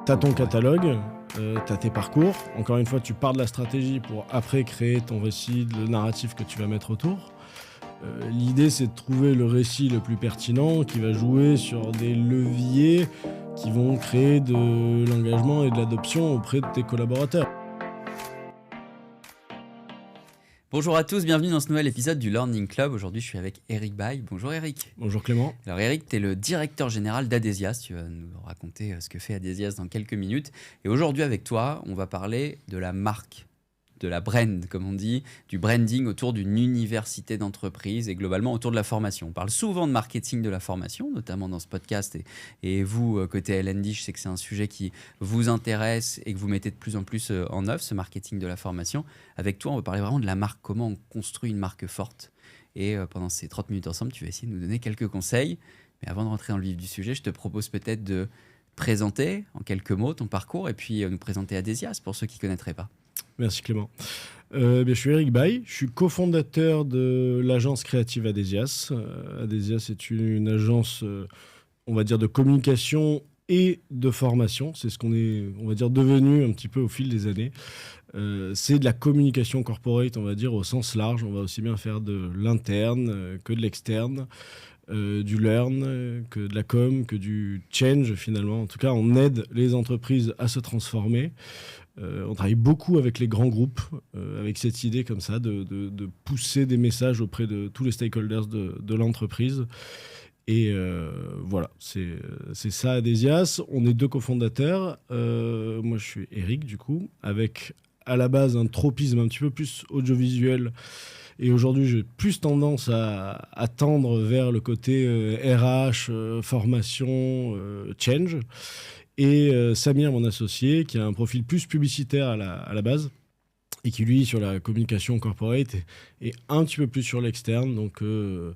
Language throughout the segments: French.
Tu as ton catalogue, tu as tes parcours. Encore une fois, tu pars de la stratégie pour après créer ton récit, le narratif que tu vas mettre autour. L'idée, c'est de trouver le récit le plus pertinent qui va jouer sur des leviers qui vont créer de l'engagement et de l'adoption auprès de tes collaborateurs. Bonjour à tous, bienvenue dans ce nouvel épisode du Learning Club. Aujourd'hui, je suis avec Eric Baye. Bonjour Eric. Bonjour Clément. Alors Eric, tu es le directeur général d'Adesias. Tu vas nous raconter ce que fait Adesias dans quelques minutes. Et aujourd'hui, avec toi, on va parler de la marque, de la brand, comme on dit, du branding autour d'une université d'entreprise et globalement autour de la formation. On parle souvent de marketing de la formation, notamment dans ce podcast. Et vous, côté L&D, je sais que c'est un sujet qui vous intéresse et que vous mettez de plus en plus en œuvre, ce marketing de la formation. Avec toi, on va parler vraiment de la marque, comment on construit une marque forte. Et pendant ces 30 minutes ensemble, tu vas essayer de nous donner quelques conseils. Mais avant de rentrer dans le vif du sujet, je te propose peut-être de présenter en quelques mots ton parcours et puis nous présenter Adesias pour ceux qui ne connaîtraient pas. Merci Clément. Je suis Eric Baye, je suis cofondateur de l'agence créative Adesias. Adesias est une agence, on va dire, de communication et de formation. C'est ce qu'on est, on va dire, devenu un petit peu au fil des années. C'est de la communication corporate, on va dire, au sens large. On va aussi bien faire de l'interne que de l'externe. Du learn, que de la com, que du change finalement. En tout cas, on aide les entreprises à se transformer. On travaille beaucoup avec les grands groupes, avec cette idée comme ça de pousser des messages auprès de tous les stakeholders de l'entreprise. Et voilà, c'est ça Adesias. On est deux cofondateurs. Moi, je suis Eric, du coup, avec à la base un tropisme un petit peu plus audiovisuel. Et aujourd'hui, j'ai plus tendance à tendre vers le côté RH, formation, change. Et Samir, mon associé, qui a un profil plus publicitaire à la base, et qui, lui, sur la communication corporate, est un petit peu plus sur l'externe, donc de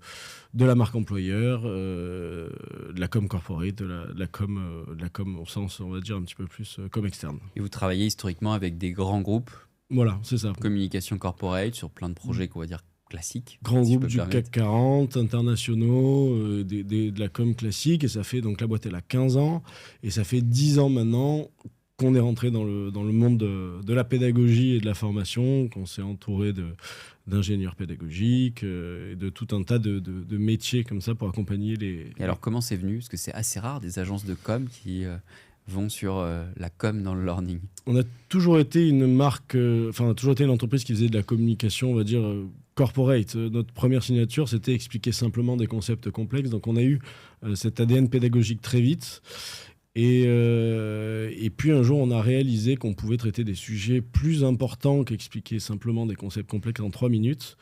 la marque employeur, de la com corporate, de la com au sens, on va dire, un petit peu plus com externe. Et vous travaillez historiquement avec des grands groupes. Voilà, c'est ça. Communication corporate sur plein de projets qu'on va dire classiques. Grands groupes du CAC 40, internationaux, de la com classique. Et ça fait, donc la boîte, elle a 15 ans. Et ça fait 10 ans maintenant qu'on est rentré dans le monde de la pédagogie et de la formation, qu'on s'est entouré d'ingénieurs pédagogiques et de tout un tas de métiers comme ça pour accompagner les... Et alors, comment c'est venu ? Parce que c'est assez rare des agences de com qui... vont sur la com dans le learning. On a toujours été une marque, on a toujours été une entreprise qui faisait de la communication, on va dire, corporate. Notre première signature, c'était expliquer simplement des concepts complexes. Donc on a eu cet ADN pédagogique très vite. Et puis un jour, on a réalisé qu'on pouvait traiter des sujets plus importants qu'expliquer simplement des concepts complexes en 3 minutes.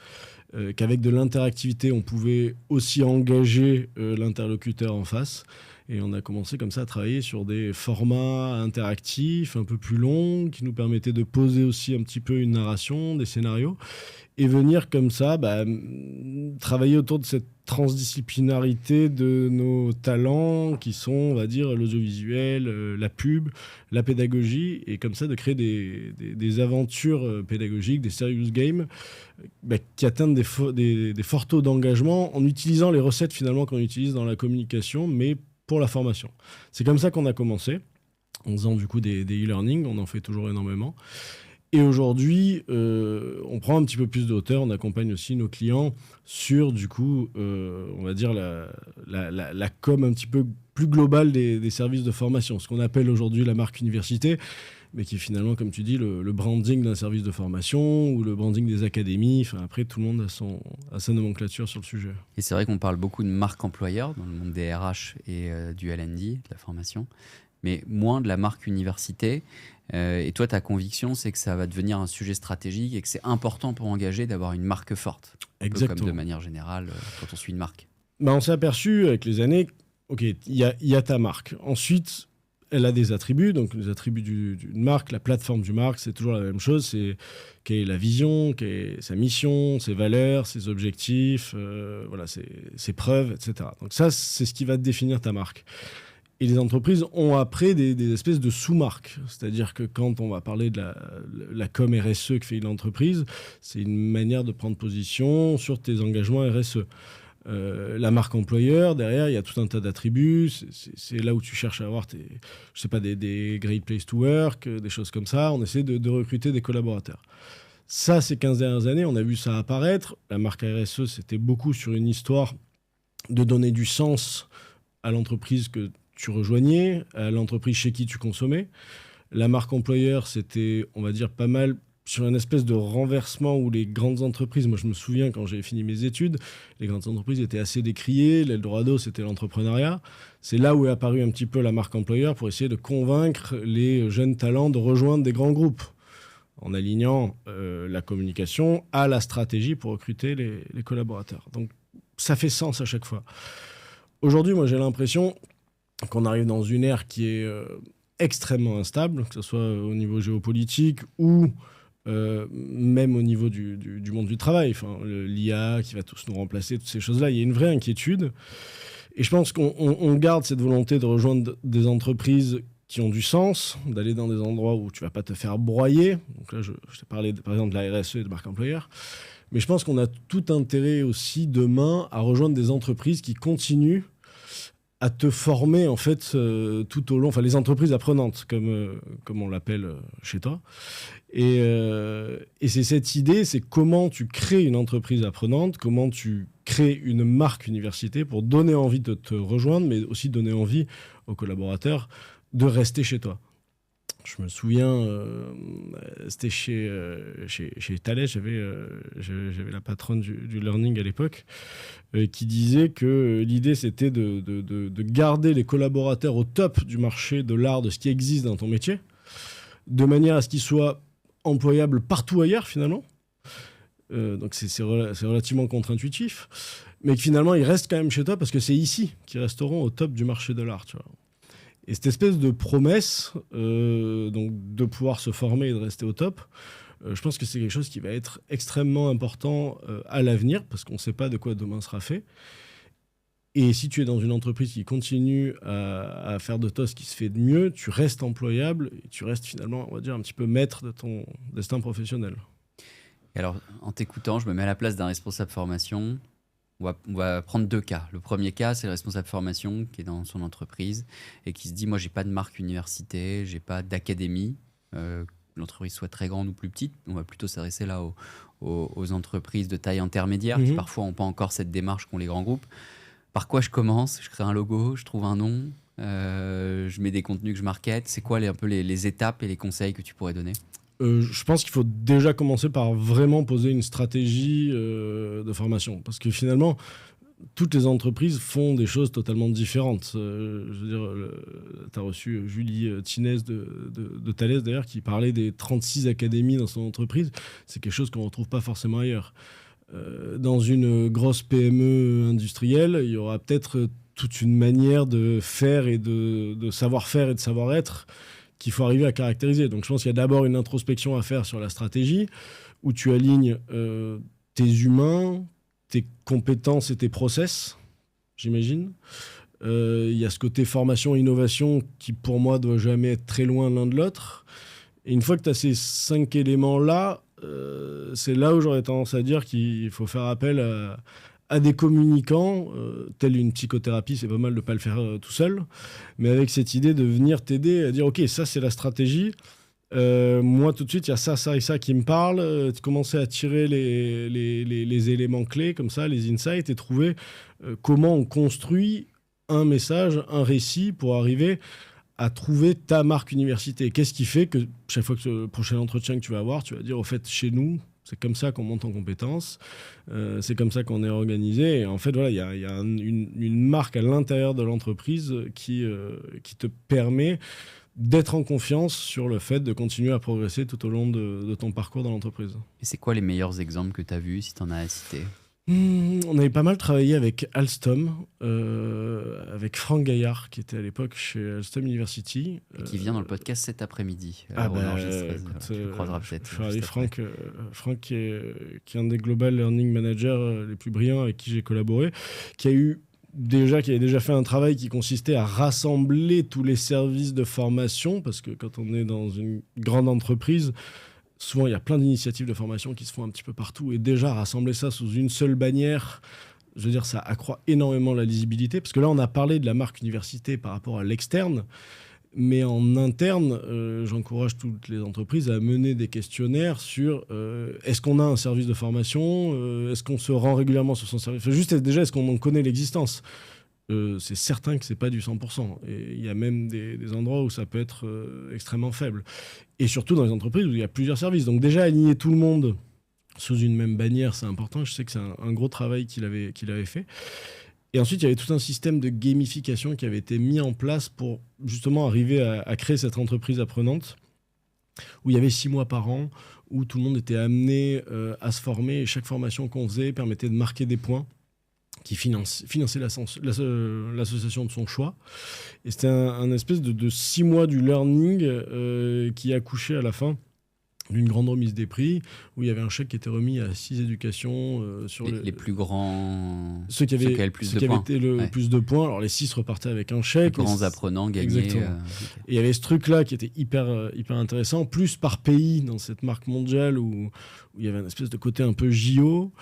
Qu'avec de l'interactivité, on pouvait aussi engager l'interlocuteur en face. Et on a commencé comme ça à travailler sur des formats interactifs un peu plus longs qui nous permettaient de poser aussi un petit peu une narration, des scénarios et venir comme ça travailler autour de cette transdisciplinarité de nos talents qui sont, on va dire, l'audiovisuel, la pub, la pédagogie et comme ça de créer des aventures pédagogiques, des serious games qui atteignent des forts taux d'engagement en utilisant les recettes finalement qu'on utilise dans la communication mais pour la formation. C'est comme ça qu'on a commencé, en faisant du coup des e-learning, on en fait toujours énormément. Et aujourd'hui, on prend un petit peu plus de hauteur, on accompagne aussi nos clients sur du coup, on va dire la com un petit peu plus globale des services de formation, ce qu'on appelle aujourd'hui la marque université, mais qui est finalement, comme tu dis, le branding d'un service de formation ou le branding des académies. Enfin, après, tout le monde a sa nomenclature sur le sujet. Et c'est vrai qu'on parle beaucoup de marque employeur dans le monde des RH et du L&D, de la formation, mais moins de la marque université. Et toi, ta conviction, c'est que ça va devenir un sujet stratégique et que c'est important pour engager d'avoir une marque forte. Exactement. Un peu comme de manière générale, quand on suit une marque. On s'est aperçu avec les années, ok, il y a ta marque. Ensuite, elle a des attributs, donc les attributs d'une marque, la plateforme du marque, c'est toujours la même chose, c'est quelle est la vision, quelle est sa mission, ses valeurs, ses objectifs, ses preuves, etc. Donc ça, c'est ce qui va définir ta marque. Et les entreprises ont après des espèces de sous-marques. C'est-à-dire que quand on va parler de la com RSE que fait une entreprise, c'est une manière de prendre position sur tes engagements RSE. La marque employeur, derrière, il y a tout un tas d'attributs. C'est là où tu cherches à avoir des great place to work, des choses comme ça. On essaie de recruter des collaborateurs. Ça, ces 15 dernières années, on a vu ça apparaître. La marque RSE, c'était beaucoup sur une histoire de donner du sens à l'entreprise que tu rejoignais, à l'entreprise chez qui tu consommais. La marque employeur, c'était, on va dire, pas mal sur une espèce de renversement où les grandes entreprises, moi je me souviens quand j'ai fini mes études, les grandes entreprises étaient assez décriées, l'Eldorado c'était l'entrepreneuriat. C'est là où est apparue un petit peu la marque employeur pour essayer de convaincre les jeunes talents de rejoindre des grands groupes, en alignant la communication à la stratégie pour recruter les collaborateurs. Donc ça fait sens à chaque fois. Aujourd'hui, moi j'ai l'impression qu'on arrive dans une ère qui est extrêmement instable, que ce soit au niveau géopolitique ou même au niveau du monde du travail, enfin, l'IA qui va tous nous remplacer, toutes ces choses-là, il y a une vraie inquiétude. Et je pense qu'on garde cette volonté de rejoindre des entreprises qui ont du sens, d'aller dans des endroits où tu ne vas pas te faire broyer. Donc là, je t'ai parlé par exemple de la RSE et de marque employeur. Mais je pense qu'on a tout intérêt aussi demain à rejoindre des entreprises qui continuent à te former en fait tout au long, enfin les entreprises apprenantes comme on l'appelle chez toi. Et c'est cette idée, c'est comment tu crées une entreprise apprenante, comment tu crées une marque université pour donner envie de te rejoindre, mais aussi donner envie aux collaborateurs de rester chez toi. Je me souviens, c'était chez Thales, j'avais la patronne du learning à l'époque, qui disait que l'idée c'était de garder les collaborateurs au top du marché de l'art, de ce qui existe dans ton métier, de manière à ce qu'ils soient employables partout ailleurs finalement. Donc c'est relativement contre-intuitif, mais que finalement ils restent quand même chez toi parce que c'est ici qu'ils resteront au top du marché de l'art, tu vois. Et cette espèce de promesse donc de pouvoir se former et de rester au top, je pense que c'est quelque chose qui va être extrêmement important à l'avenir, parce qu'on ne sait pas de quoi demain sera fait. Et si tu es dans une entreprise qui continue à faire de toi ce qui se fait de mieux, tu restes employable et tu restes finalement, on va dire, un petit peu maître de ton destin professionnel. Et alors, en t'écoutant, je me mets à la place d'un responsable formation. On va prendre deux cas. Le premier cas, c'est le responsable formation qui est dans son entreprise et qui se dit, moi, j'ai pas de marque université, j'ai pas d'académie. L'entreprise soit très grande ou plus petite. On va plutôt s'adresser là aux entreprises de taille intermédiaire qui parfois n'ont pas encore cette démarche qu'ont les grands groupes. Par quoi je commence? Je crée un logo, je trouve un nom, je mets des contenus que je market. C'est quoi un peu les étapes et les conseils que tu pourrais donner? Je pense qu'il faut déjà commencer par vraiment poser une stratégie de formation. Parce que finalement, toutes les entreprises font des choses totalement différentes. Je veux dire, tu as reçu Julie Tinez de Thales, d'ailleurs, qui parlait des 36 académies dans son entreprise. C'est quelque chose qu'on ne retrouve pas forcément ailleurs. Dans une grosse PME industrielle, il y aura peut-être toute une manière de faire et de savoir-faire et de savoir-être qu'il faut arriver à caractériser. Donc je pense qu'il y a d'abord une introspection à faire sur la stratégie, où tu alignes tes humains, tes compétences et tes process, j'imagine. Il y a ce côté formation-innovation qui, pour moi, doit jamais être très loin l'un de l'autre. Et une fois que tu as ces 5 éléments-là, c'est là où j'aurais tendance à dire qu'il faut faire appel à des communicants, telle une psychothérapie, c'est pas mal de ne pas le faire tout seul, mais avec cette idée de venir t'aider à dire, OK, ça c'est la stratégie, moi tout de suite, il y a ça, ça et ça qui me parlent, commencer à tirer les éléments clés, comme ça, les insights, et trouver comment on construit un message, un récit pour arriver à trouver ta marque université. Qu'est-ce qui fait que chaque fois que le prochain entretien que tu vas avoir, tu vas dire, au fait, chez nous, c'est comme ça qu'on monte en compétences, c'est comme ça qu'on est organisé. Et en fait, voilà, il y a une marque à l'intérieur de l'entreprise qui te permet d'être en confiance sur le fait de continuer à progresser tout au long de ton parcours dans l'entreprise. Et c'est quoi les meilleurs exemples que tu as vus, si tu en as à citer? On avait pas mal travaillé avec Alstom, avec Franck Gaillard, qui était à l'époque chez Alstom University. Et qui vient dans le podcast cet après-midi. Tu le croiseras peut-être. Franck qui est un des Global Learning Managers les plus brillants avec qui j'ai collaboré, qui avait déjà fait un travail qui consistait à rassembler tous les services de formation, parce que quand on est dans une grande entreprise, souvent, il y a plein d'initiatives de formation qui se font un petit peu partout. Et déjà, rassembler ça sous une seule bannière, Je veux dire, ça accroît énormément la lisibilité, parce que là, on a parlé de la marque université par rapport à l'externe, mais en interne, j'encourage toutes les entreprises à mener des questionnaires sur est-ce qu'on a un service de formation, est-ce qu'on se rend régulièrement sur son service, enfin, juste déjà, est-ce qu'on en connaît l'existence. C'est certain que c'est pas du 100%. Et il y a même des endroits où ça peut être extrêmement faible. Et surtout dans les entreprises où il y a plusieurs services. Donc déjà, aligner tout le monde sous une même bannière, c'est important. Je sais que c'est un gros travail qu'il avait fait. Et ensuite, il y avait tout un système de gamification qui avait été mis en place pour justement arriver à créer cette entreprise apprenante, où il y avait 6 mois par an, où tout le monde était amené à se former. Et chaque formation qu'on faisait permettait de marquer des points qui finançait l'association de son choix. Et c'était un espèce de 6 mois du learning qui accouchait à la fin d'une grande remise des prix, où il y avait un chèque qui était remis à 6 éducations sur Les plus grands... ceux qui avaient le plus de points. été le plus de points. Alors les 6 repartaient avec un Les chèque. grands apprenants gagnés. Exactement. Okay. Et il y avait ce truc-là qui était hyper intéressant, plus par pays dans cette marque mondiale où il y avait un espèce de côté un peu JO.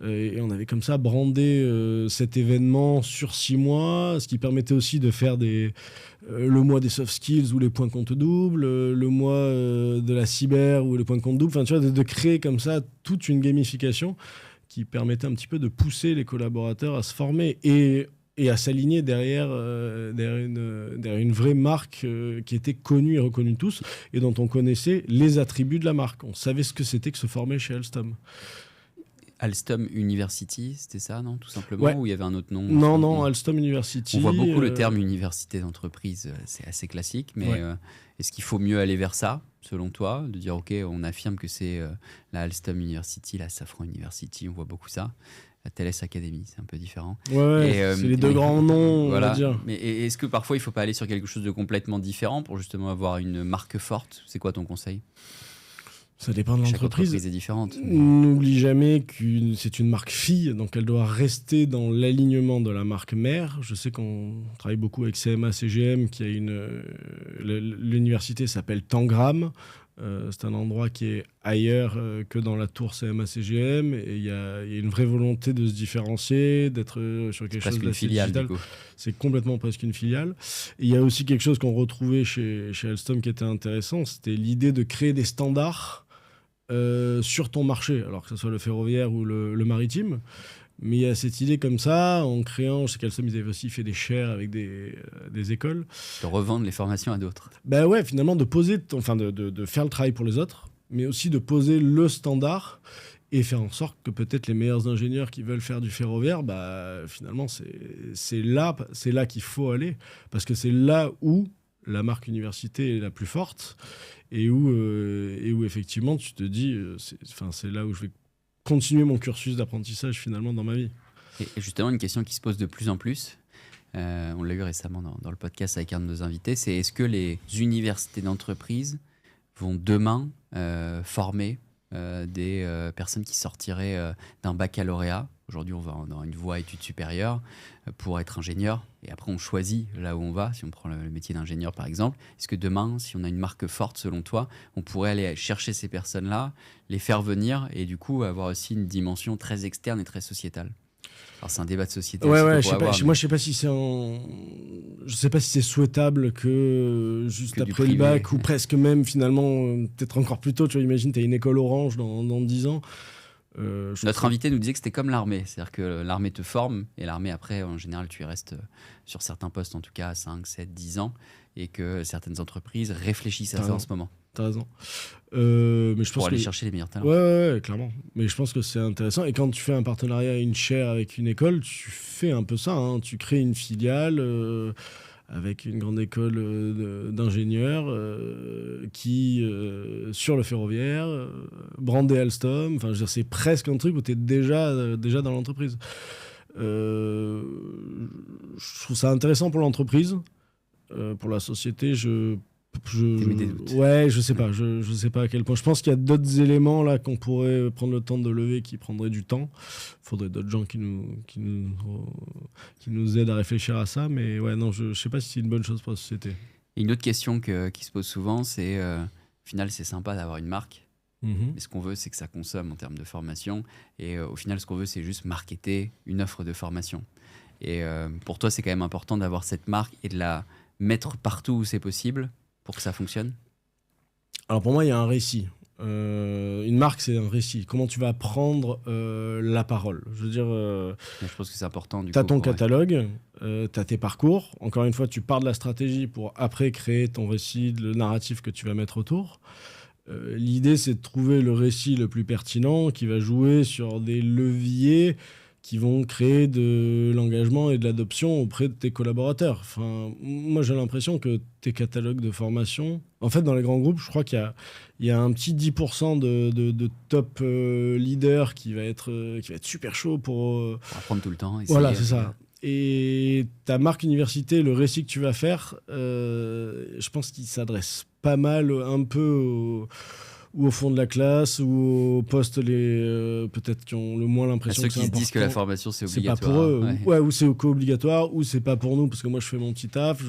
Et on avait comme ça brandé cet événement sur 6 mois, ce qui permettait aussi de faire le mois des soft skills où les points comptent double, le mois de la cyber où les points comptent double. Enfin, tu vois, de créer comme ça toute une gamification qui permettait un petit peu de pousser les collaborateurs à se former et à s'aligner derrière une vraie marque qui était connue et reconnue de tous et dont on connaissait les attributs de la marque. On savait ce que c'était que se former chez Alstom. Alstom University, c'était ça, non? Tout simplement, ouais. Ou il y avait un autre nom? Non, Alstom University. On voit beaucoup le terme université d'entreprise, c'est assez classique, mais ouais. Est-ce qu'il faut mieux aller vers ça, selon toi? De dire, ok, on affirme que c'est la Alstom University, la Safran University, on voit beaucoup ça. La Thales Academy, c'est un peu différent. Ouais, c'est les deux grands noms, voilà. on va dire. Mais est-ce que parfois, il ne faut pas aller sur quelque chose de complètement différent pour justement avoir une marque forte? C'est quoi ton conseil? Ça dépend de l'entreprise. Chaque entreprise est différente. N'oublie jamais que c'est une marque fille, donc elle doit rester dans l'alignement de la marque mère. Je sais qu'on travaille beaucoup avec CMA CGM, qui a l'université s'appelle Tangram. C'est un endroit qui est ailleurs que dans la tour CMA CGM. Et il y a une vraie volonté de se différencier, d'être sur quelque chose d'assez digital. C'est complètement presque une filiale. Et il y a aussi quelque chose qu'on retrouvait chez Alstom qui était intéressant, c'était l'idée de créer des standards sur ton marché, alors que ce soit le ferroviaire ou le maritime. Mais il y a cette idée comme ça, en créant, je sais qu'Alstom, ils avaient aussi fait des shares avec des écoles. De revendre les formations à d'autres. Ben ouais, finalement, de poser, de faire le travail pour les autres, mais aussi de poser le standard et faire en sorte que peut-être les meilleurs ingénieurs qui veulent faire du ferroviaire, bah, finalement, c'est là qu'il faut aller, parce que c'est là où la marque université est la plus forte et où effectivement, tu te dis, c'est là où je vais continuer mon cursus d'apprentissage finalement dans ma vie. Et justement, une question qui se pose de plus en plus, on l'a eu récemment dans le podcast avec un de nos invités, c'est est-ce que les universités d'entreprise vont demain former des personnes qui sortiraient d'un baccalauréat? Aujourd'hui, on va dans une voie études supérieures pour être ingénieur. Et après, on choisit là où on va. Si on prend le métier d'ingénieur, par exemple, est-ce que demain, si on a une marque forte, selon toi, on pourrait aller chercher ces personnes-là, les faire venir et du coup avoir aussi une dimension très externe et très sociétale? Alors, c'est un débat de société. Ouais, moi, je sais pas si je sais pas si c'est souhaitable que juste que après le bac ou presque même finalement, peut-être encore plus tôt. Tu vois, imagine, tu as une école orange dans 10 ans. Notre invité nous disait que c'était comme l'armée, c'est-à-dire que l'armée te forme et l'armée après, en général, tu y restes sur certains postes, en tout cas 5, 7, 10 ans, et que certaines entreprises réfléchissent à ça en ce moment. T'as raison. Mais je pense pour aller chercher les meilleurs talents. Ouais, clairement. Mais je pense que c'est intéressant. Et quand tu fais un partenariat, une share avec une école, tu fais un peu ça. Hein. Tu crées une filiale avec une grande école d'ingénieurs qui, sur le ferroviaire, brandé Alstom. Enfin, je veux dire, c'est presque un truc où tu es déjà dans l'entreprise. Je trouve ça intéressant pour l'entreprise. Pour la société, je sais pas. Je sais pas à quel point. Je pense qu'il y a d'autres éléments là qu'on pourrait prendre le temps de lever qui prendraient du temps. Il faudrait d'autres gens qui nous aident à réfléchir à ça. Mais ouais, non, je sais pas si c'est une bonne chose pour la société. Et une autre question qui se pose souvent, c'est au final, c'est sympa d'avoir une marque, Mais ce qu'on veut, c'est que ça consomme en termes de formation. Et au final, ce qu'on veut, c'est juste marketer une offre de formation. Et pour toi, c'est quand même important d'avoir cette marque et de la mettre partout où c'est possible pour que ça fonctionne. Alors pour moi, il y a un récit. Une marque, c'est un récit. Comment tu vas prendre la parole? Je veux dire, Mais je pense que c'est important. tu as ton catalogue, tu as tes parcours. Encore une fois, tu pars de la stratégie pour après créer ton récit, le narratif que tu vas mettre autour. L'idée, c'est de trouver le récit le plus pertinent qui va jouer sur des leviers qui vont créer de l'engagement et de l'adoption auprès de tes collaborateurs. Enfin, moi, j'ai l'impression que tes catalogues de formation... En fait, dans les grands groupes, je crois qu'il y a un petit 10% de top leader qui va être super chaud pour apprendre tout le temps. Voilà, c'est ça. Et ta marque université, le récit que tu vas faire, je pense qu'il s'adresse pas mal un peu ou au fond de la classe, ou aux postes peut-être qui ont le moins l'impression que c'est important. Ceux qui se disent que la formation, c'est obligatoire. C'est pas pour eux, ou c'est obligatoire, ou c'est pas pour nous, parce que moi, je fais mon petit taf,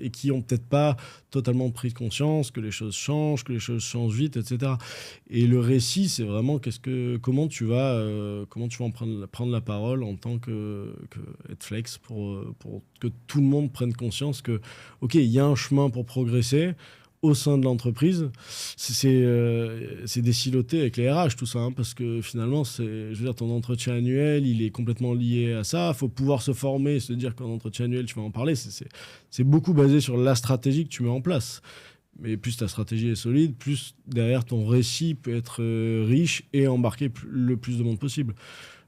et qui ont peut-être pas totalement pris conscience que les choses changent vite, etc. Et le récit, c'est vraiment comment tu vas en prendre la parole en tant que Headflex pour que tout le monde prenne conscience que, OK, il y a un chemin pour progresser au sein de l'entreprise. C'est déciloté avec les RH, tout ça, hein, parce que finalement, ton entretien annuel, il est complètement lié à ça. Il faut pouvoir se former, se dire qu'en entretien annuel, tu vas en parler. C'est beaucoup basé sur la stratégie que tu mets en place. Mais plus ta stratégie est solide, plus derrière ton récit peut être riche et embarquer le plus de monde possible.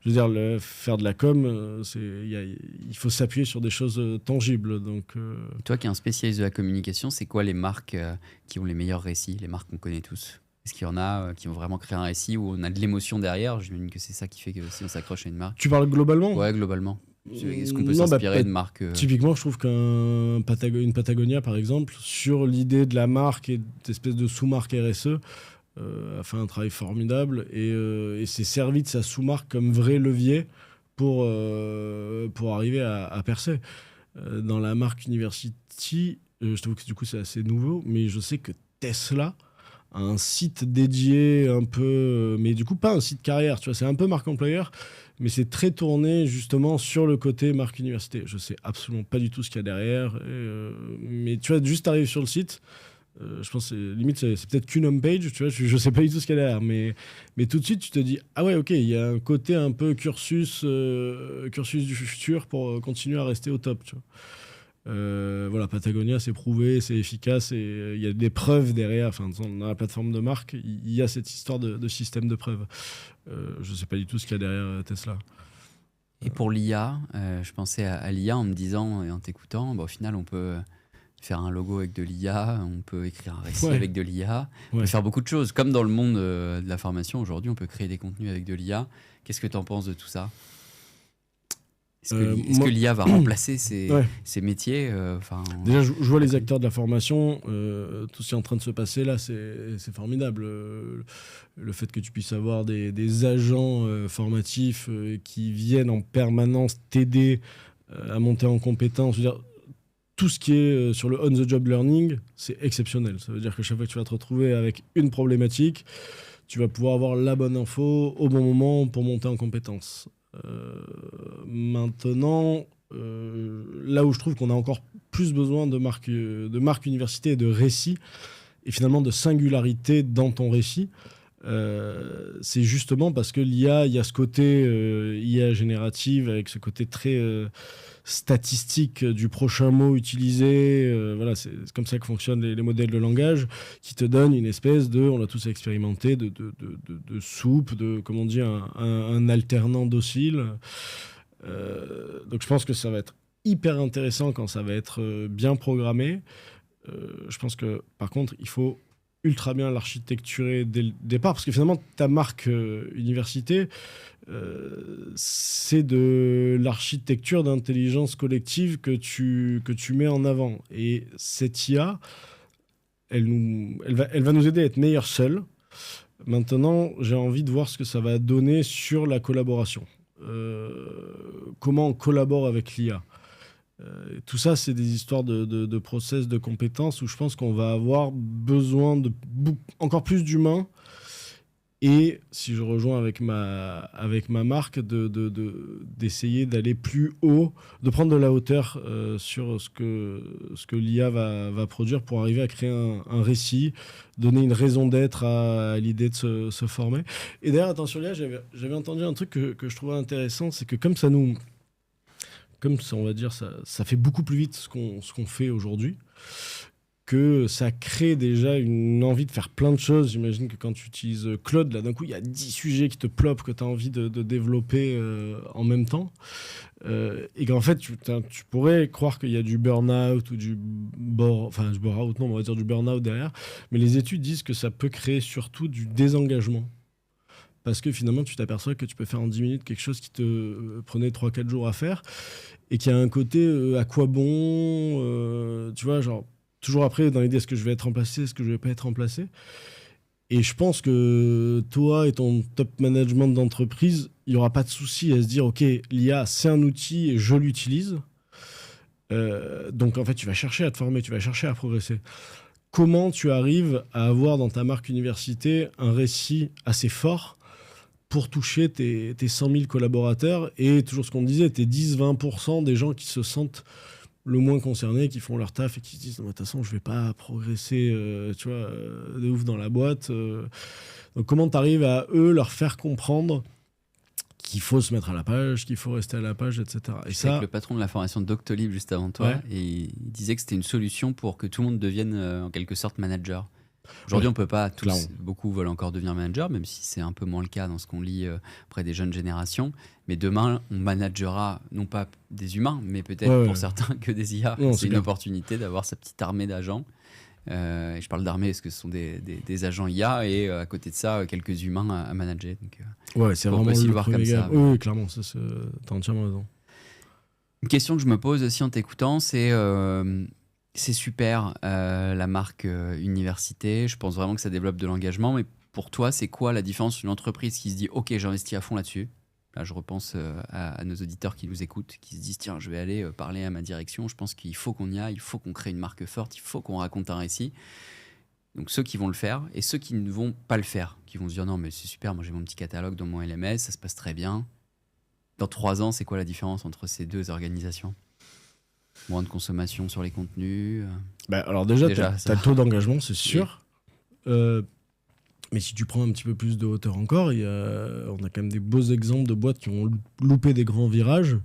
Je veux dire, faire de la com, il faut s'appuyer sur des choses tangibles. Donc, Toi qui es un spécialiste de la communication, c'est quoi les marques qui ont les meilleurs récits, les marques qu'on connaît tous? Est-ce qu'il y en a qui ont vraiment créé un récit où on a de l'émotion derrière? J'imagine que c'est ça qui fait que si on s'accroche à une marque. Tu parles globalement? Ouais, globalement. Est-ce qu'on peut s'inspirer de marques Typiquement, je trouve une Patagonia, par exemple, sur l'idée de la marque et d'espèce de sous-marque RSE, a fait un travail formidable et s'est servi de sa sous-marque comme vrai levier pour arriver à percer. Dans la marque University, je trouve que du coup c'est assez nouveau, mais je sais que Tesla a un site dédié un peu, mais du coup pas un site carrière, tu vois, c'est un peu marque employeur, mais c'est très tourné justement sur le côté marque université. Je sais absolument pas du tout ce qu'il y a derrière, mais tu vois, juste arriver sur le site, je pense que limite c'est peut-être qu'une homepage, tu vois, je sais pas du tout ce qu'il y a derrière, mais tout de suite tu te dis ah ouais, ok, il y a un côté un peu cursus du futur pour continuer à rester au top, tu vois. Voilà, Patagonia, c'est prouvé, c'est efficace et il y a des preuves derrière. Enfin, dans la plateforme de marque, il y a cette histoire de système de preuves. Je sais pas du tout ce qu'il y a derrière Tesla. Et pour l'IA, je pensais à l'IA en me disant et en t'écoutant, au final on peut faire un logo avec de l'IA, on peut écrire un récit avec de l'IA, on peut faire beaucoup de choses. Comme dans le monde de la formation aujourd'hui, on peut créer des contenus avec de l'IA. Qu'est-ce que tu en penses de tout ça? Est-ce que l'IA va remplacer ces métiers Déjà, je vois les acteurs de la formation, tout ce qui est en train de se passer là, c'est formidable. Le fait que tu puisses avoir des agents formatifs qui viennent en permanence t'aider à monter en compétence. Je veux dire, tout ce qui est sur le on-the-job learning, c'est exceptionnel. Ça veut dire que chaque fois que tu vas te retrouver avec une problématique, tu vas pouvoir avoir la bonne info au bon moment pour monter en compétence. Maintenant, là où je trouve qu'on a encore plus besoin de marque université et de récit, et finalement de singularité dans ton récit, c'est justement parce que l'IA, il y a ce côté IA générative avec ce côté très statistique du prochain mot utilisé. Voilà, c'est comme ça que fonctionnent les modèles de langage, qui te donnent une espèce on l'a tous expérimenté, de soupe, comme on dit, un alternant docile. Donc je pense que ça va être hyper intéressant quand ça va être bien programmé. Je pense que par contre, il faut ultra bien l'architecturer dès le départ, parce que finalement, ta marque université, c'est de l'architecture d'intelligence collective que tu mets en avant. Et cette IA, elle va nous aider à être meilleurs seuls. Maintenant, j'ai envie de voir ce que ça va donner sur la collaboration. Comment on collabore avec l'IA. Tout ça, c'est des histoires de process, de compétences où je pense qu'on va avoir besoin de encore plus d'humains Et si je rejoins avec ma marque, d'essayer d'aller plus haut, de prendre de la hauteur sur ce que l'IA va produire pour arriver à créer un récit, donner une raison d'être à l'idée de se former. Et d'ailleurs, attention l'IA, j'avais entendu un truc que je trouvais intéressant, c'est que comme ça, on va dire, ça fait beaucoup plus vite ce qu'on fait aujourd'hui, que ça crée déjà une envie de faire plein de choses. J'imagine que quand tu utilises Claude, là d'un coup, il y a 10 sujets qui te plopent, que tu as envie de développer en même temps. Et qu'en fait, tu pourrais croire qu'il y a du burn-out ou du bore-out, non, on va dire du burn-out derrière. Mais les études disent que ça peut créer surtout du désengagement. Parce que finalement, tu t'aperçois que tu peux faire en 10 minutes quelque chose qui te prenait 3-4 jours à faire et qui a un côté à quoi bon, tu vois, genre toujours après dans l'idée est-ce que je vais être remplacé, est-ce que je vais pas être remplacé. Et je pense que toi et ton top management d'entreprise, il n'y aura pas de souci à se dire ok, l'IA c'est un outil et je l'utilise. Donc en fait, tu vas chercher à te former, tu vas chercher à progresser. Comment tu arrives à avoir dans ta marque université un récit assez fort pour toucher tes 100 000 collaborateurs et toujours ce qu'on disait, tes 10-20% des gens qui se sentent le moins concernés, qui font leur taf et qui se disent de toute façon je vais pas progresser de ouf dans la boîte. Donc comment tu arrives à eux leur faire comprendre qu'il faut se mettre à la page, qu'il faut rester à la page, etc. Et ça, avec le patron de la formation Doctolib juste avant toi, ouais. et il disait que c'était une solution pour que tout le monde devienne en quelque sorte manager. Aujourd'hui, on peut pas tous, clairement. beaucoup veulent encore devenir manager, même si c'est un peu moins le cas dans ce qu'on lit auprès des jeunes générations. Mais demain, on managera non pas des humains, mais peut-être pour certains que des IA. Non, c'est une clair. opportunité d'avoir sa petite armée d'agents. Et je parle d'armée parce que ce sont des agents IA et à côté de ça, quelques humains à manager. Donc, ouais, c'est on peut vraiment aussi le le voir premier comme gars. ça. Oui, clairement, ça, t'as entièrement raison. Une question que je me pose aussi en t'écoutant, c'est super la marque université. Je pense vraiment que ça développe de l'engagement. Mais pour toi, c'est quoi la différence d'une entreprise qui se dit ok, j'investis à fond là-dessus? Là, je repense à nos auditeurs qui nous écoutent, qui se disent tiens, je vais aller parler à ma direction. Je pense qu'il faut qu'on y aille, il faut qu'on crée une marque forte, il faut qu'on raconte un récit. Donc ceux qui vont le faire et ceux qui ne vont pas le faire, qui vont se dire non, mais c'est super, moi j'ai mon petit catalogue dans mon LMS, ça se passe très bien. Dans 3 ans, c'est quoi la différence entre ces deux organisations? Moins de consommation sur les contenus. Alors déjà t'as le taux d'engagement, c'est sûr. Oui. Mais si tu prends un petit peu plus de hauteur encore, on a quand même des beaux exemples de boîtes qui ont loupé des grands virages,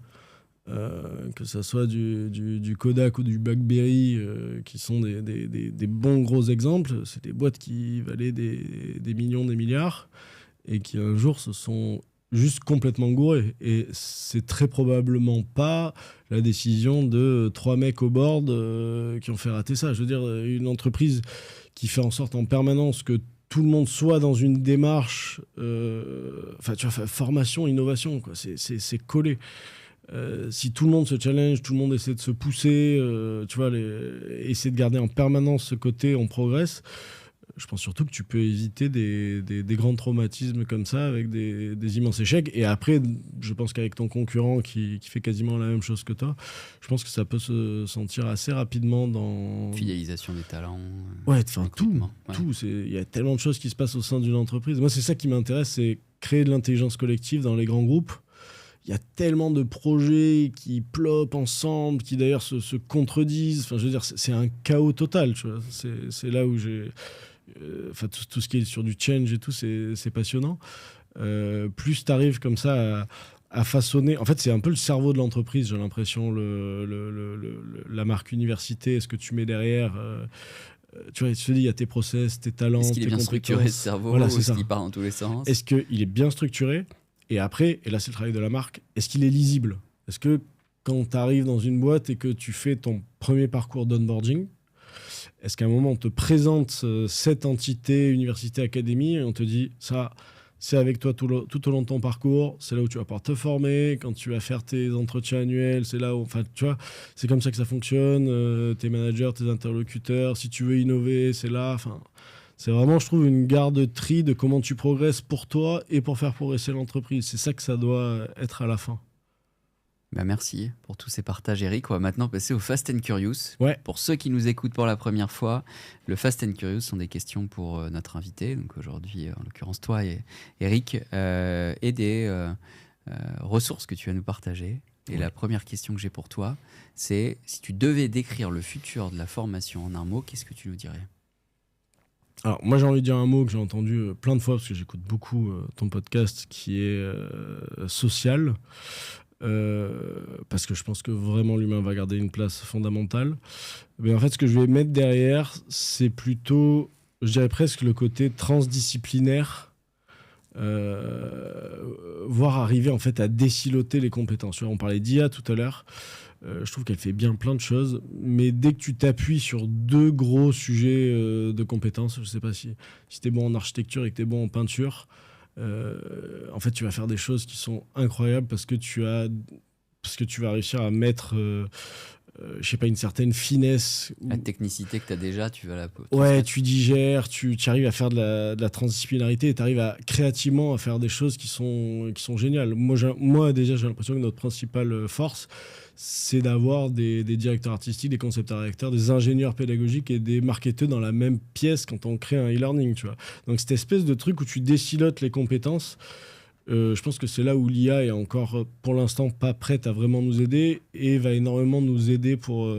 que ce soit du Kodak ou du BlackBerry, qui sont des bons gros exemples. C'est des boîtes qui valaient des millions, des milliards, et qui un jour se sont juste complètement gourés. Et c'est très probablement pas la décision de 3 mecs au board qui ont fait rater ça. Je veux dire, une entreprise qui fait en sorte en permanence que tout le monde soit dans une démarche, formation, innovation, quoi. C'est collé. Si tout le monde se challenge, tout le monde essaie de se pousser, essaie de garder en permanence ce côté, on progresse. Je pense surtout que tu peux éviter des grands traumatismes comme ça avec des immenses échecs. Et après, je pense qu'avec ton concurrent qui fait quasiment la même chose que toi, je pense que ça peut se sentir assez rapidement dans... Fidélisation des talents. Ouais, tout. Ouais. Il y a tellement de choses qui se passent au sein d'une entreprise. Moi, c'est ça qui m'intéresse, c'est créer de l'intelligence collective dans les grands groupes. Il y a tellement de projets qui plopent ensemble, qui d'ailleurs se contredisent. Enfin, je veux dire, c'est un chaos total. Tu vois. C'est là où j'ai... tout ce qui est sur du change et tout, c'est passionnant. Plus tu arrives comme ça à façonner... En fait, c'est un peu le cerveau de l'entreprise, j'ai l'impression, la marque université, est-ce que tu mets derrière... tu vois, je te dis, il y a tes process, tes talents, est-ce qu'il est tes bien compétences. structuré, ce cerveau, voilà, ou est-ce qu'il part dans tous les sens? Est-ce qu'il est bien structuré? Et après, et là c'est le travail de la marque, est-ce qu'il est lisible? Est-ce que quand tu arrives dans une boîte et que tu fais ton premier parcours d'onboarding, est-ce qu'à un moment on te présente cette entité, université, académie, et on te dit ça, c'est avec toi tout au long de ton parcours, c'est là où tu vas pouvoir te former, quand tu vas faire tes entretiens annuels, c'est là où, enfin tu vois, c'est comme ça que ça fonctionne, tes managers, tes interlocuteurs, si tu veux innover, c'est là, enfin... C'est vraiment, je trouve, une garde-tri de comment tu progresses pour toi et pour faire progresser l'entreprise. C'est ça que ça doit être à la fin. Bah, merci pour tous ces partages, Eric. On va maintenant passer au Fast and Curious. Ouais. Pour ceux qui nous écoutent pour la première fois, le Fast and Curious sont des questions pour notre invité, donc aujourd'hui, en l'occurrence toi et Eric, et des ressources que tu vas nous partager. Et la première question que j'ai pour toi, c'est si tu devais décrire le futur de la formation en un mot, qu'est-ce que tu nous dirais? Alors, moi, j'ai envie de dire un mot que j'ai entendu plein de fois, parce que j'écoute beaucoup ton podcast, qui est social. Parce que je pense que vraiment l'humain va garder une place fondamentale. Mais en fait, ce que je vais mettre derrière, c'est plutôt, je dirais presque le côté transdisciplinaire, voire arriver en fait à désiloter les compétences. Tu vois, on parlait d'IA tout à l'heure. Je trouve qu'elle fait bien plein de choses, mais dès que tu t'appuies sur deux gros sujets de compétences, je ne sais pas si tu es bon en architecture et que tu es bon en peinture, en fait, tu vas faire des choses qui sont incroyables parce que tu vas réussir à mettre, je sais pas, une certaine finesse. La technicité que tu as déjà, tu vas la... Ouais, tu digères, tu arrives à faire de la transdisciplinarité et tu arrives créativement à faire des choses qui sont géniales. Moi déjà, j'ai l'impression que notre principale force, c'est d'avoir des directeurs artistiques, des concepteurs directeurs, des ingénieurs pédagogiques et des marketeurs dans la même pièce quand on crée un e-learning, tu vois. Donc cette espèce de truc où tu désilotes les compétences, je pense que c'est là où l'IA est encore, pour l'instant, pas prête à vraiment nous aider et va énormément nous aider pour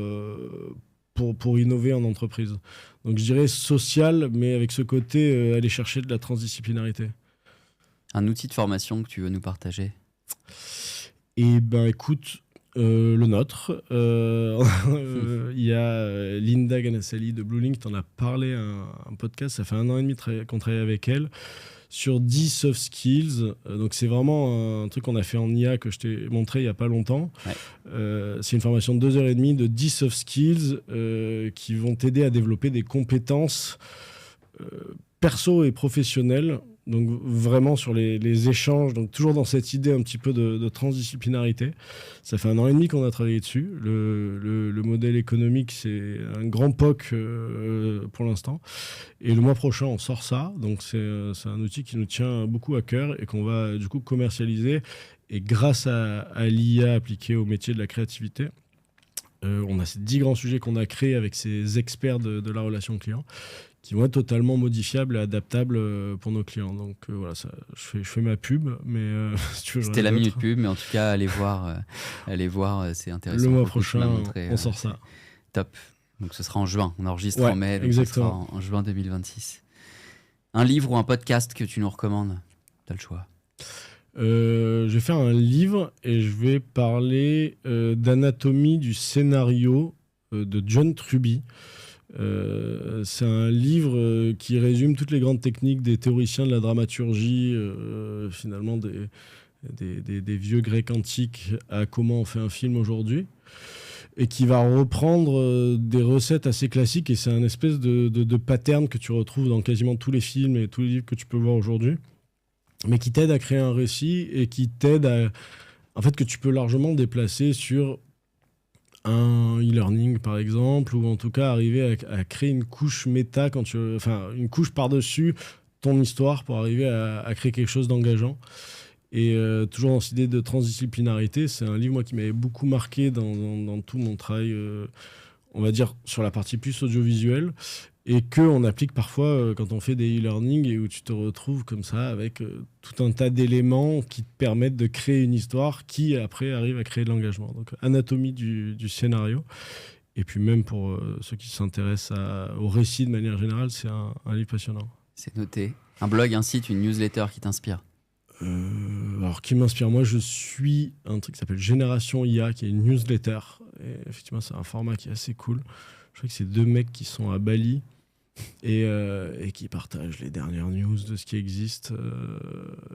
innover en entreprise. Donc je dirais social, mais avec ce côté aller chercher de la transdisciplinarité. Un outil de formation que tu veux nous partager? Eh ben écoute, le nôtre. Il y a Linda Ganasali de Bluelink, tu en as parlé un podcast, ça fait 1 an et demi qu'on travaille avec elle, sur 10 soft skills. Donc c'est vraiment un truc qu'on a fait en IA que je t'ai montré il n'y a pas longtemps. Ouais. C'est une formation de 2h30 de 10 soft skills qui vont t'aider à développer des compétences perso et professionnelles. Donc vraiment sur les échanges, donc toujours dans cette idée un petit peu de transdisciplinarité. Ça fait 1 an et demi qu'on a travaillé dessus. Le modèle économique, c'est un grand POC pour l'instant. Et le mois prochain, on sort ça. Donc c'est un outil qui nous tient beaucoup à cœur et qu'on va du coup commercialiser. Et grâce à l'IA appliquée au métier de la créativité, on a ces 10 grands sujets qu'on a créés avec ces experts de la relation client, qui vont être totalement modifiables et adaptables pour nos clients. Donc voilà, je fais ma pub, mais si tu veux, c'était la minute pub, mais en tout cas, allez voir, c'est intéressant. Le mois prochain, on sort ça. Top. Donc ce sera en juin, on enregistre en mai, donc exactement. Ce sera en juin 2026. Un livre ou un podcast que tu nous recommandes? Tu as le choix. Je vais faire un livre et je vais parler d'anatomie du scénario de John Truby. C'est un livre qui résume toutes les grandes techniques des théoriciens de la dramaturgie, finalement des vieux Grecs antiques à comment on fait un film aujourd'hui, et qui va reprendre des recettes assez classiques, et c'est un espèce de pattern que tu retrouves dans quasiment tous les films et tous les livres que tu peux voir aujourd'hui, mais qui t'aide à créer un récit et qui t'aide en fait, que tu peux largement déplacer sur un e-learning par exemple, ou en tout cas arriver à créer une couche méta, une couche par-dessus ton histoire pour arriver à créer quelque chose d'engageant. Et toujours dans cette idée de transdisciplinarité, c'est un livre moi, qui m'avait beaucoup marqué dans tout mon travail, on va dire sur la partie plus audiovisuelle, et qu'on applique parfois quand on fait des e-learning et où tu te retrouves comme ça avec tout un tas d'éléments qui te permettent de créer une histoire qui après arrive à créer de l'engagement. Donc anatomie du scénario. Et puis même pour ceux qui s'intéressent au récit de manière générale, c'est un livre passionnant. C'est noté. Un blog, un site, une newsletter qui t'inspire? Alors qui m'inspire, moi je suis un truc qui s'appelle Génération IA, qui est une newsletter. Et effectivement c'est un format qui est assez cool. Je crois que c'est 2 mecs qui sont à Bali et qui partagent les dernières news de ce qui existe.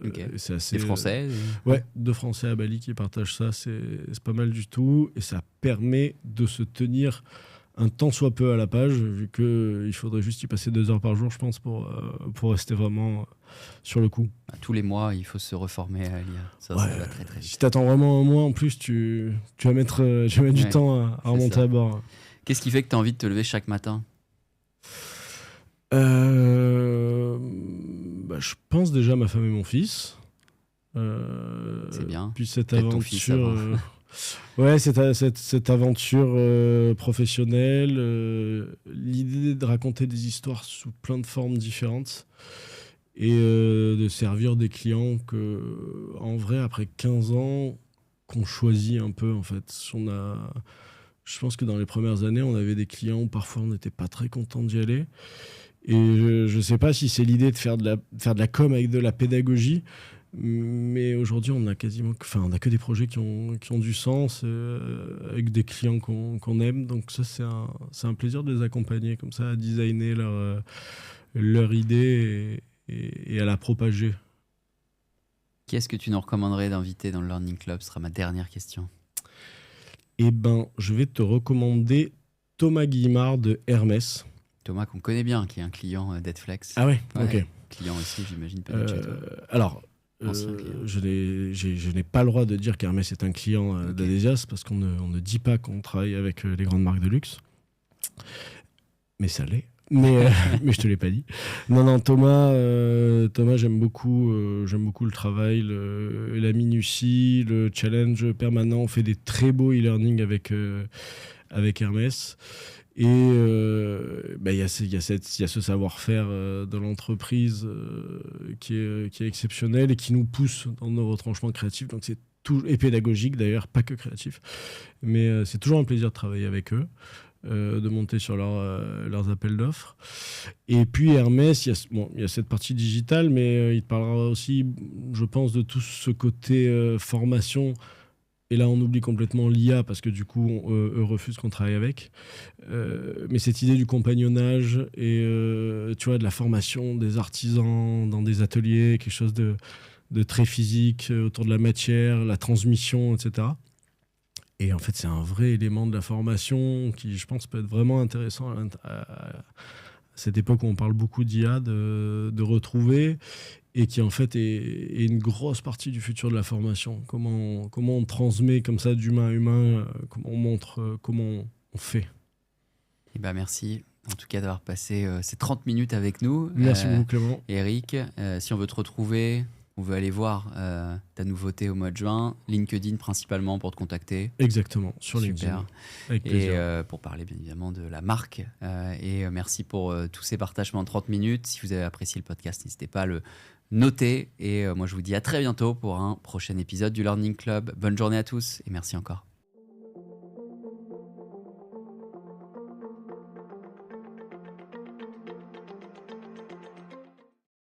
Okay. C'est assez, des Français ouais, 2 Français à Bali qui partagent ça, c'est pas mal du tout. Et ça permet de se tenir un tant soit peu à la page, vu qu'il faudrait juste y passer 2 heures par jour, je pense, pour rester vraiment sur le coup. Tous les mois, il faut se reformer à l'IA. Ça va très très vite. Si tu attends vraiment un mois, en plus, tu vas mettre du temps à remonter à bord. Qu'est-ce qui fait que tu as envie de te lever chaque matin? Je pense déjà à ma femme et mon fils. C'est bien. Puis cette Peut-être ton fils avant. Ouais, cette aventure professionnelle, l'idée de raconter des histoires sous plein de formes différentes et de servir des clients que, en vrai, après 15 ans, qu'on choisit un peu, en fait. Je pense que dans les premières années, on avait des clients où parfois on n'était pas très content d'y aller. Et je ne sais pas si c'est l'idée de faire de la com avec de la pédagogie, mais aujourd'hui, on a que des projets qui ont du sens, avec des clients qu'on aime. Donc ça, c'est un plaisir de les accompagner comme ça, à designer leur idée et à la propager. Qui est-ce que tu nous recommanderais d'inviter dans le Learning Club? Ce sera ma dernière question. Eh ben, je vais te recommander Thomas Guillemard de Hermès. Thomas, qu'on connaît bien, qui est un client d'Edflex. Ah ouais, Ouais, ok. client aussi, j'imagine, peut-être chez toi. Alors, Ancien client. je n'ai pas le droit de dire qu'Hermès est un client Ok. d'Adesias parce qu'on ne dit pas qu'on travaille avec les grandes marques de luxe. Mais ça l'est. Mais je te l'ai pas dit. Non, Thomas, j'aime beaucoup le travail, la minutie, le challenge permanent. On fait des très beaux e-learning avec Hermès. Et il y a ce savoir-faire de l'entreprise qui est exceptionnel et qui nous pousse dans nos retranchements créatifs. Donc c'est et pédagogique d'ailleurs, pas que créatif. Mais c'est toujours un plaisir de travailler avec eux, de monter sur leurs appels d'offres. Et puis Hermès, il y a cette partie digitale, mais il te parlera aussi, je pense, de tout ce côté formation. Et là, on oublie complètement l'IA parce que du coup, eux refusent qu'on travaille avec. Mais cette idée du compagnonnage et tu vois, de la formation des artisans dans des ateliers, quelque chose de très physique autour de la matière, la transmission, etc. Et en fait, c'est un vrai élément de la formation qui, je pense, peut être vraiment intéressant à cette époque où on parle beaucoup d'IA, de retrouver, et qui en fait est une grosse partie du futur de la formation. Comment on transmet comme ça d'humain à humain, comment on montre, comment on fait. Eh ben, merci en tout cas d'avoir passé ces 30 minutes avec nous. Merci beaucoup Clément. Eric, si on veut te retrouver, on veut aller voir ta nouveauté au mois de juin, LinkedIn principalement pour te contacter. Exactement, sur Super. LinkedIn. Avec plaisir. Et pour parler bien évidemment de la marque. Merci pour tous ces partages pendant 30 minutes. Si vous avez apprécié le podcast, n'hésitez pas à le noter. Et moi, je vous dis à très bientôt pour un prochain épisode du Learning Club. Bonne journée à tous et merci encore.